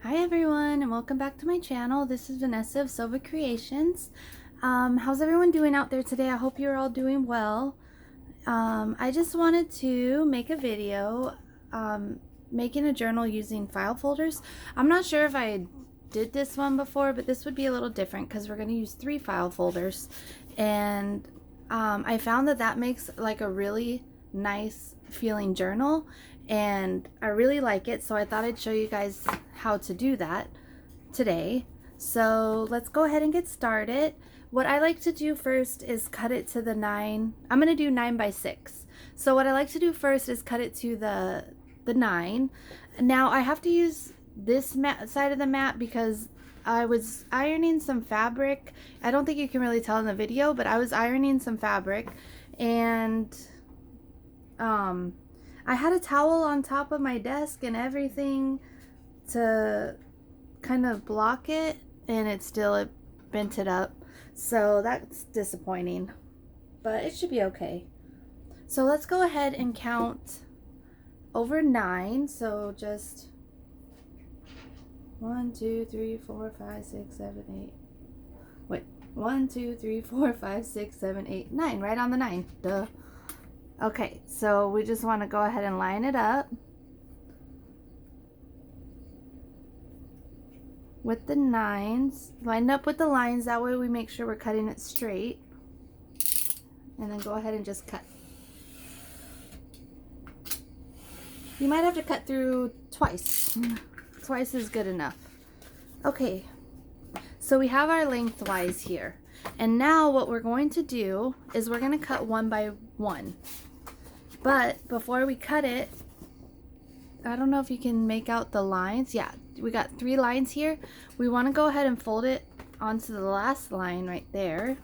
Hi everyone, and welcome back to my channel. This is Vanessa of Sova Creations. How's everyone doing out there today? I hope you're all doing well. I just wanted to make a video making a journal using file folders. I'm not sure if I did this one before, but this would be a little different because we're going to use 3 file folders. And I found that makes like a really nice feeling journal, and I really like it, so I thought I'd show you guys how to do that today. So let's go ahead and get started. What I like to do first is cut it to the 9. I'm going to do 9 by 6. So what I like to do first is cut it to the 9. Now I have to use this side of the mat because I was ironing some fabric. I don't think you can really tell in the video, but I was ironing some fabric, and I had a towel on top of my desk and everything to kind of block it, and it bent it up. So that's disappointing, but it should be okay. So let's go ahead and count over 9. So just 1, 2, 3, 4, 5, 6, 7, 8. Wait, 1, 2, 3, 4, 5, 6, 7, 8, 9. Right on the 9. Duh. Okay, so we just want to go ahead and line it up with the 9s. Line up with the lines, that way we make sure we're cutting it straight. And then go ahead and just cut. You might have to cut through twice. Twice is good enough. Okay, so we have our lengthwise here. And now what we're going to do is we're going to cut 1 by 1. But before we cut it, I don't know if you can make out the lines. Yeah, we got 3 lines here. We want to go ahead and fold it onto the last line right there.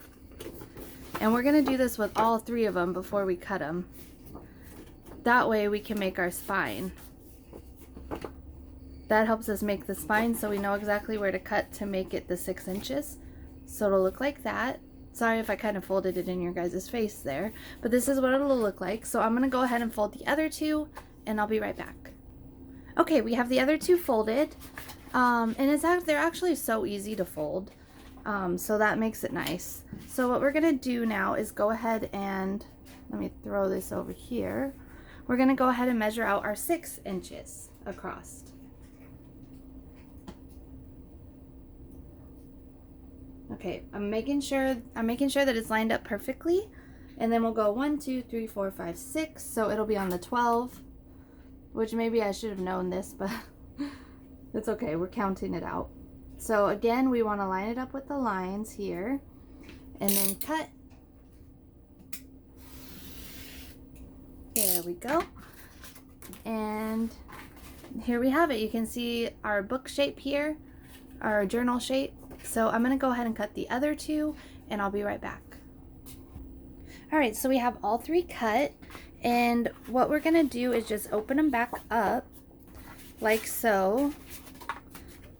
And we're going to do this with all 3 of them before we cut them. That way we can make our spine. That helps us make the spine so we know exactly where to cut to make it the 6 inches. So it'll look like that. Sorry if I kind of folded it in your guys' face there, but this is what it'll look like. So I'm going to go ahead and fold the other 2, and I'll be right back. Okay, we have the other 2 folded, and they're actually so easy to fold, so that makes it nice. So what we're going to do now is go ahead and, let me throw this over here. We're going to go ahead and measure out our 6 inches across. Okay, I'm making sure that it's lined up perfectly, and then we'll go 1, 2, 3, 4, 5, 6. So it'll be on the 12, which maybe I should have known this, but it's okay. We're counting it out. So again, we want to line it up with the lines here, and then cut. There we go. And here we have it. You can see our book shape here, our journal shape. So I'm going to go ahead and cut the other 2, and I'll be right back. Alright, so we have all 3 cut, and what we're going to do is just open them back up like so.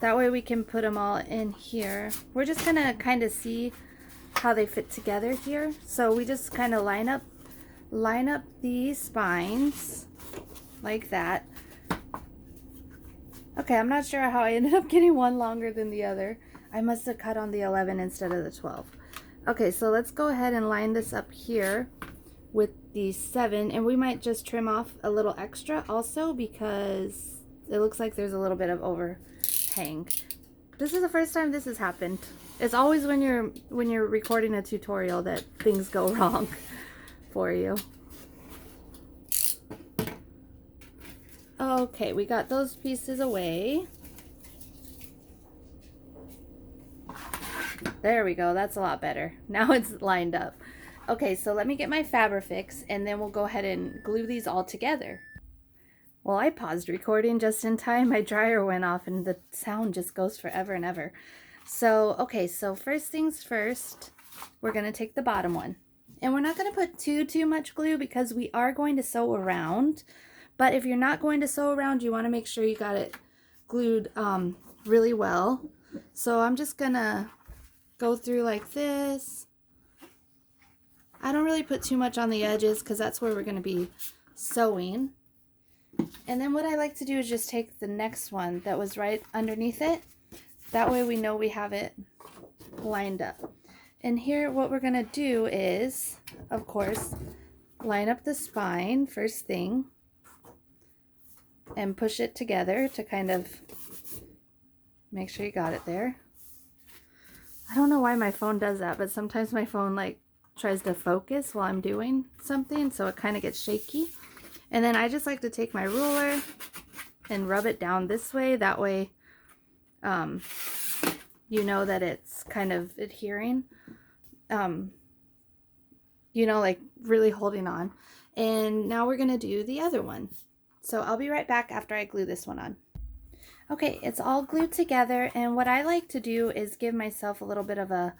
That way we can put them all in here. We're just going to kind of see how they fit together here. So we just kind of line up these spines like that. Okay, I'm not sure how I ended up getting one longer than the other. I must have cut on the 11 instead of the 12. Okay, so let's go ahead and line this up here with the 7, and we might just trim off a little extra also because it looks like there's a little bit of overhang. This is the first time this has happened. It's always when you're recording a tutorial that things go wrong for you. Okay, we got those pieces away. There we go, that's a lot better. Now it's lined up. Okay, so let me get my Fabrifix, and then we'll go ahead and glue these all together. Well, I paused recording just in time. My dryer went off and the sound just goes forever and ever. So, okay, so first things first, we're going to take the bottom one. And we're not going to put too much glue because we are going to sew around. But if you're not going to sew around, you want to make sure you got it glued really well. So I'm just going to go through like this. I don't really put too much on the edges because that's where we're going to be sewing. And then what I like to do is just take the next one that was right underneath it. That way we know we have it lined up. And here what we're gonna do is, of course, line up the spine first thing and push it together to kind of make sure you got it there. I don't know why my phone does that, but sometimes my phone like tries to focus while I'm doing something, so it kind of gets shaky. And then I just like to take my ruler and rub it down this way. That way you know that it's kind of adhering, you know, like really holding on. And now we're gonna do the other one. So I'll be right back after I glue this one on. Okay, it's all glued together, and what I like to do is give myself a little bit of a,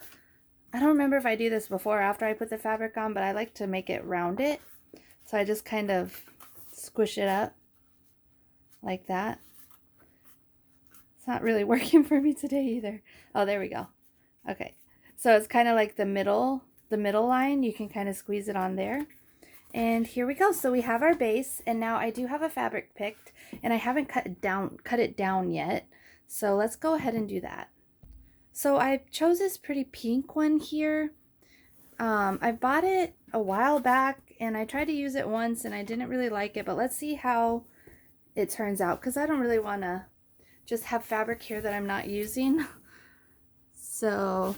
I don't remember if I do this before or after I put the fabric on, but I like to make it rounded. So I just kind of squish it up like that. It's not really working for me today either. Oh, there we go. Okay, so it's kind of like the middle line. You can kind of squeeze it on there. And here we go. So we have our base, and now I do have a fabric picked, and I haven't cut it down yet. So let's go ahead and do that. So I chose this pretty pink one here. I bought it a while back, and I tried to use it once, and I didn't really like it, but let's see how it turns out, because I don't really want to just have fabric here that I'm not using. So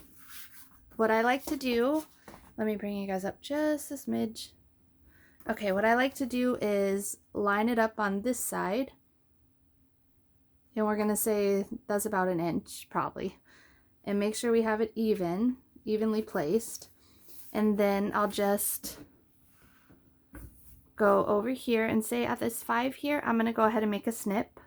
what I like to do, let me bring you guys up just a smidge. Okay, what I like to do is line it up on this side, and we're gonna say that's about an inch probably, and make sure we have it evenly placed. And then I'll just go over here and say at this 5 here, I'm gonna go ahead and make a snip.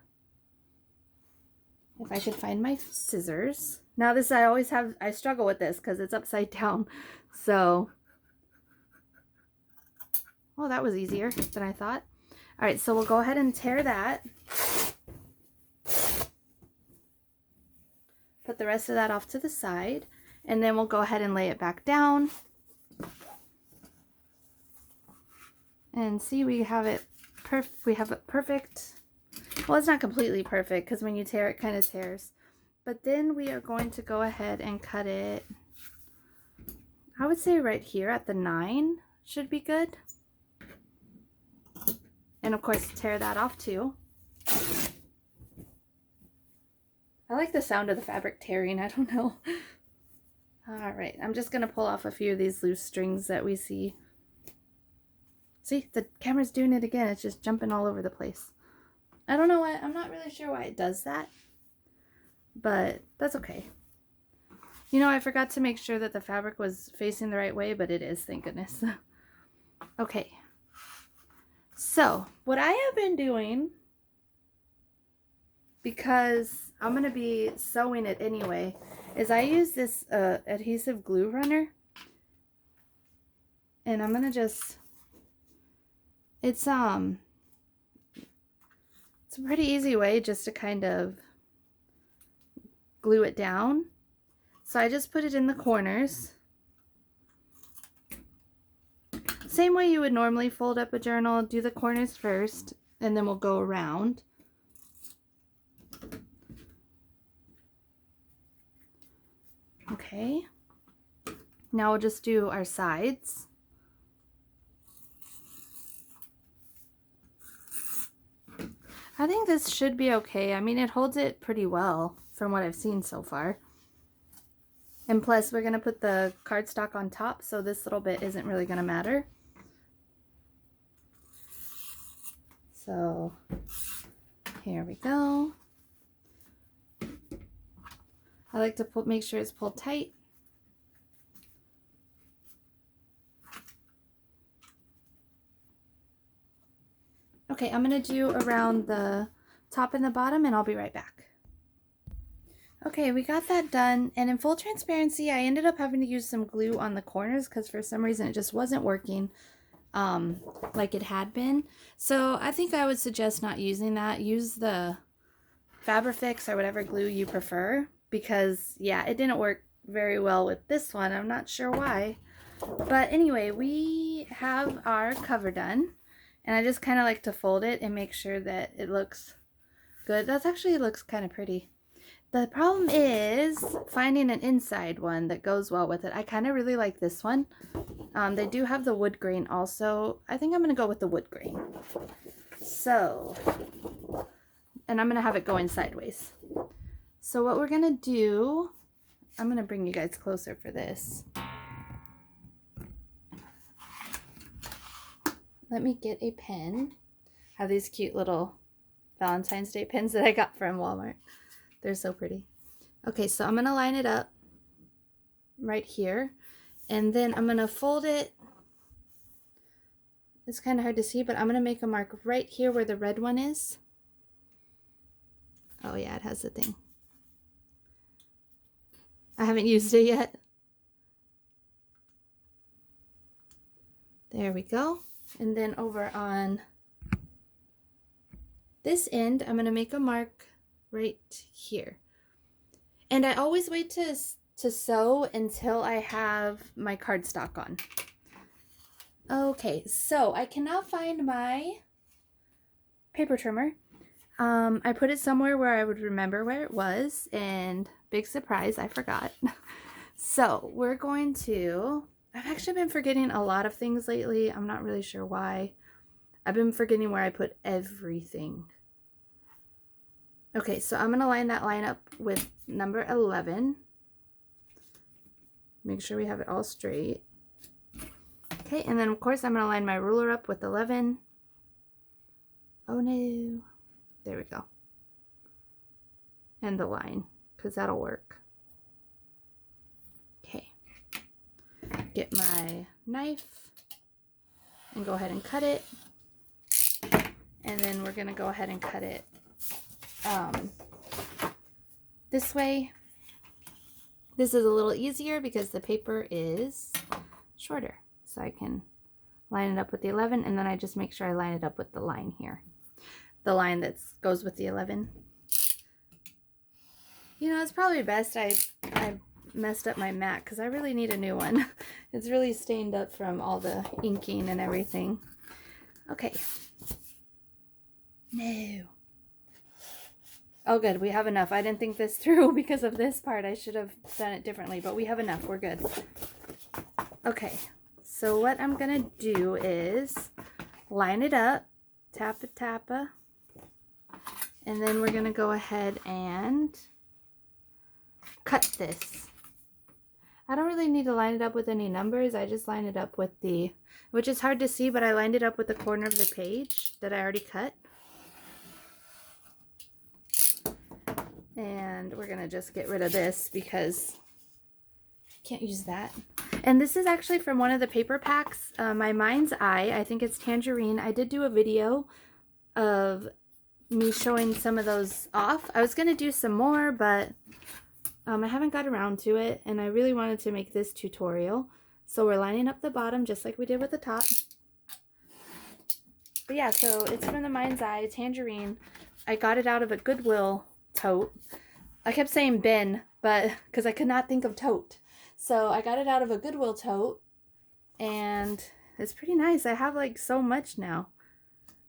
If I could find my scissors. Now this I struggle with this because it's upside down, so oh, that was easier than I thought. All right, so we'll go ahead and tear that. Put the rest of that off to the side, and then we'll go ahead and lay it back down. And see, we have it perfect. Well, it's not completely perfect because when you tear it kind of tears. But then we are going to go ahead and cut it, I would say right here at the 9 should be good. And of course, tear that off too. I like the sound of the fabric tearing, I don't know. All right, I'm just gonna pull off a few of these loose strings that we see. See, the camera's doing it again. It's just jumping all over the place. I don't know why, I'm not really sure why it does that, but that's okay. You know, I forgot to make sure that the fabric was facing the right way, but it is, thank goodness. Okay. So, what I have been doing, because I'm going to be sewing it anyway, is I use this adhesive glue runner. And I'm going to just, it's a pretty easy way just to kind of glue it down. So I just put it in the corners. Same way you would normally fold up a journal, do the corners first, and then we'll go around. Okay. Now we'll just do our sides. I think this should be okay. I mean, it holds it pretty well from what I've seen so far. And plus, we're going to put the cardstock on top, so this little bit isn't really going to matter. So, here we go. I like to make sure it's pulled tight. Okay, I'm going to do around the top and the bottom, and I'll be right back. Okay, we got that done, and in full transparency, I ended up having to use some glue on the corners because for some reason it just wasn't working like it had been. So I think I would suggest not using that. Use the Fabrifix or whatever glue you prefer, because yeah, it didn't work very well with this one. I'm not sure why. But anyway, we have our cover done, And I just kind of like to fold it and make sure that it looks good. That actually looks kind of pretty. The problem is finding an inside one that goes well with it. I kind of really like this one. They do have the wood grain also. I think I'm going to go with the wood grain. So, and I'm going to have it going sideways. So what we're going to do, I'm going to bring you guys closer for this. Let me get a pen. I have these cute little Valentine's Day pins that I got from Walmart. They're so pretty. Okay, so I'm going to line it up right here. And then I'm going to fold it. It's kind of hard to see, but I'm going to make a mark right here where the red one is. Oh yeah, it has the thing. I haven't used it yet. There we go. And then over on this end, I'm going to make a mark right here. And I always wait to sew until I have my cardstock on. Okay, so I cannot find my paper trimmer. I put it somewhere where I would remember where it was, and big surprise, I forgot. So we're going to, I've actually been forgetting a lot of things lately. I'm not really sure why. I've been forgetting where I put everything. Okay, so I'm going to line that line up with number 11. Make sure we have it all straight. Okay, and then of course I'm going to line my ruler up with 11. Oh no. There we go. And the line, because that'll work. Okay. Get my knife and go ahead and cut it. And then we're going to go ahead and cut it this way. This is a little easier because the paper is shorter. So I can line it up with the 11, and then I just make sure I line it up with the line here. The line that goes with the 11. You know, it's probably best I messed up my mat because I really need a new one. It's really stained up from all the inking and everything. Okay. No. Oh, good. We have enough. I didn't think this through because of this part. I should have done it differently, but we have enough. We're good. Okay. So what I'm going to do is line it up. Tappa, tappa. And then we're going to go ahead and cut this. I don't really need to line it up with any numbers. I just line it up with the, which is hard to see, but I lined it up with the corner of the page that I already cut. And we're going to just get rid of this because I can't use that. And this is actually from one of the paper packs, my Mind's Eye. I think it's Tangerine. I did do a video of me showing some of those off. I was going to do some more, but I haven't got around to it, and I really wanted to make this tutorial. So we're lining up the bottom just like we did with the top. But yeah, so it's from the Mind's Eye, Tangerine. I got it out of a Goodwill tote. I kept saying bin, but because I could not think of tote. So I got it out of a Goodwill tote, and it's pretty nice. I have like so much now.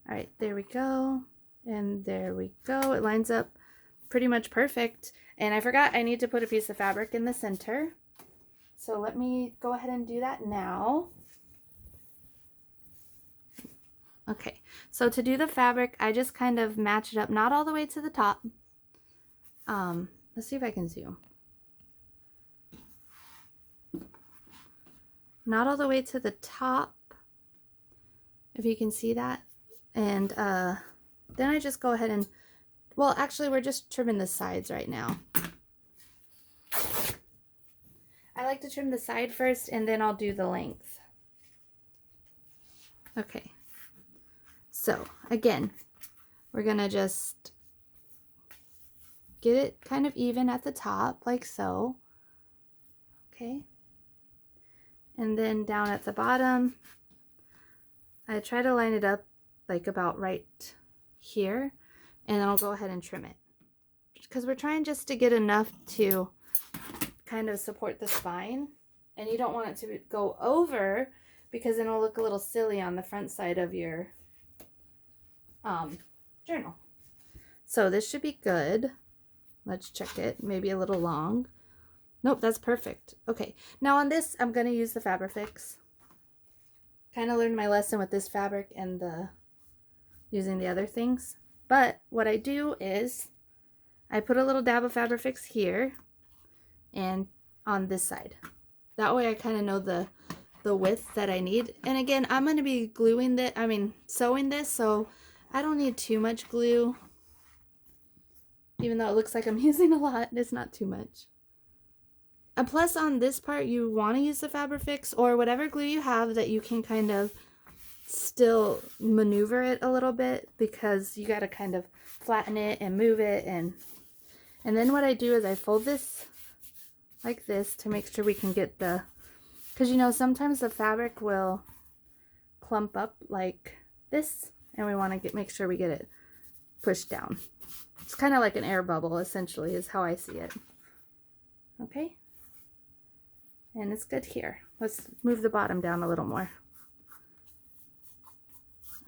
All right, there we go. And there we go. It lines up pretty much perfect. And I forgot I need to put a piece of fabric in the center. So let me go ahead and do that now. Okay, so to do the fabric, I just kind of match it up, not all the way to the top. Let's see if I can zoom. Not all the way to the top, if you can see that. And then I just go ahead and, well, actually we're just trimming the sides right now. I like to trim the side first, and then I'll do the length. Okay, so again, we're gonna just get it kind of even at the top, like so. Okay, and then down at the bottom, I try to line it up like about right here, and then I'll go ahead and trim it because we're trying just to get enough to kind of support the spine, and you don't want it to go over because then it'll look a little silly on the front side of your journal. So this should be good. Let's check it. Maybe a little long. Nope, that's perfect. Okay, now on this, I'm going to use the Fabrifix. Kind of learned my lesson with this fabric and using the other things. But what I do is I put a little dab of Fabrifix here and on this side. That way I kind of know the width that I need. And again, I'm going to be sewing this, so I don't need too much glue. Even though it looks like I'm using a lot, it's not too much. And plus on this part, you want to use the Fabrifix or whatever glue you have that you can kind of still maneuver it a little bit, because you got to kind of flatten it and move it. And then what I do is I fold this like this to make sure we can get because you know, sometimes the fabric will clump up like this, and we want to make sure we get it pushed down. It's kind of like an air bubble, essentially, is how I see it. Okay. And it's good here. Let's move the bottom down a little more.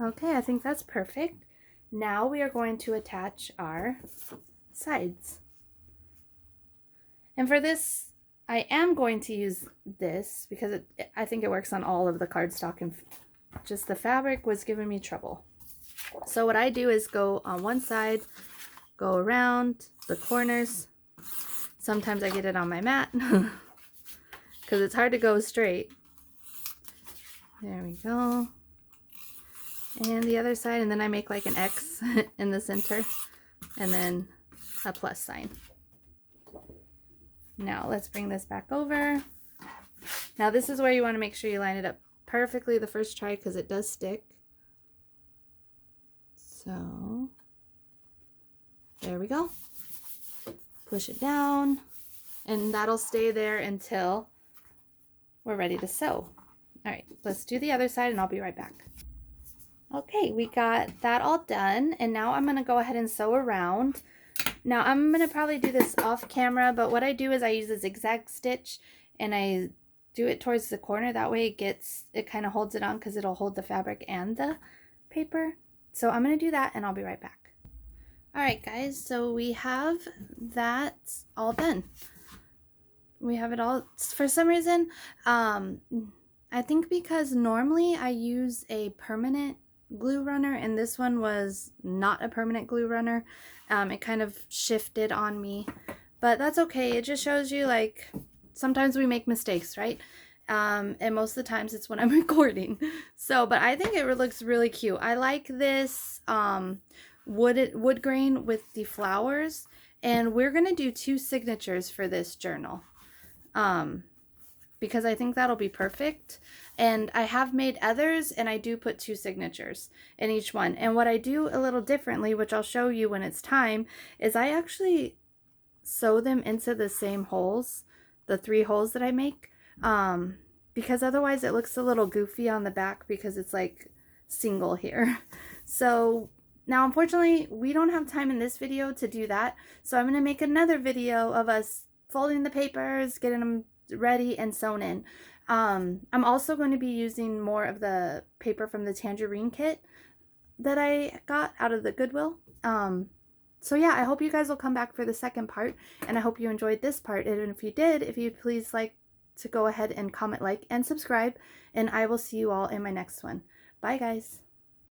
Okay, I think that's perfect. Now we are going to attach our sides. And for this, I am going to use this because I think it works on all of the cardstock, and just the fabric was giving me trouble. So what I do is go on one side, go around the corners. Sometimes I get it on my mat because it's hard to go straight. There we go. And the other side, and then I make like an X in the center, and then a plus sign. Now let's bring this back over. Now this is where you want to make sure you line it up perfectly the first try, because it does stick. So there we go. Push it down, and that'll stay there until we're ready to sew. All right, let's do the other side and I'll be right back. Okay, we got that all done, and now I'm going to go ahead and sew around. Now I'm going to probably do this off camera, but what I do is I use a zigzag stitch and I do it towards the corner. That way it kind of holds it on, because it'll hold the fabric and the paper. So I'm going to do that and I'll be right back. Alright guys, so we have that all done. We have it all. For some reason, I think because normally I use a permanent glue runner, and this one was not a permanent glue runner. It kind of shifted on me, but that's okay. It just shows you, like, sometimes we make mistakes, right? And most of the times it's when I'm recording. So, but I think it looks really cute. I like this wood grain with the flowers, and we're gonna do 2 signatures for this journal. Because I think that'll be perfect. And I have made others, and I do put 2 signatures in each one. And what I do a little differently, which I'll show you when it's time, is I actually sew them into the same holes, the 3 holes that I make, because otherwise it looks a little goofy on the back because it's like single here. So now, unfortunately, we don't have time in this video to do that. So I'm going to make another video of us folding the papers, getting them ready and sewn in. I'm also going to be using more of the paper from the tangerine kit that I got out of the Goodwill. So yeah, I hope you guys will come back for the second part, and I hope you enjoyed this part. And if you did, if you please like to go ahead and comment, like, and subscribe, and I will see you all in my next one. Bye guys.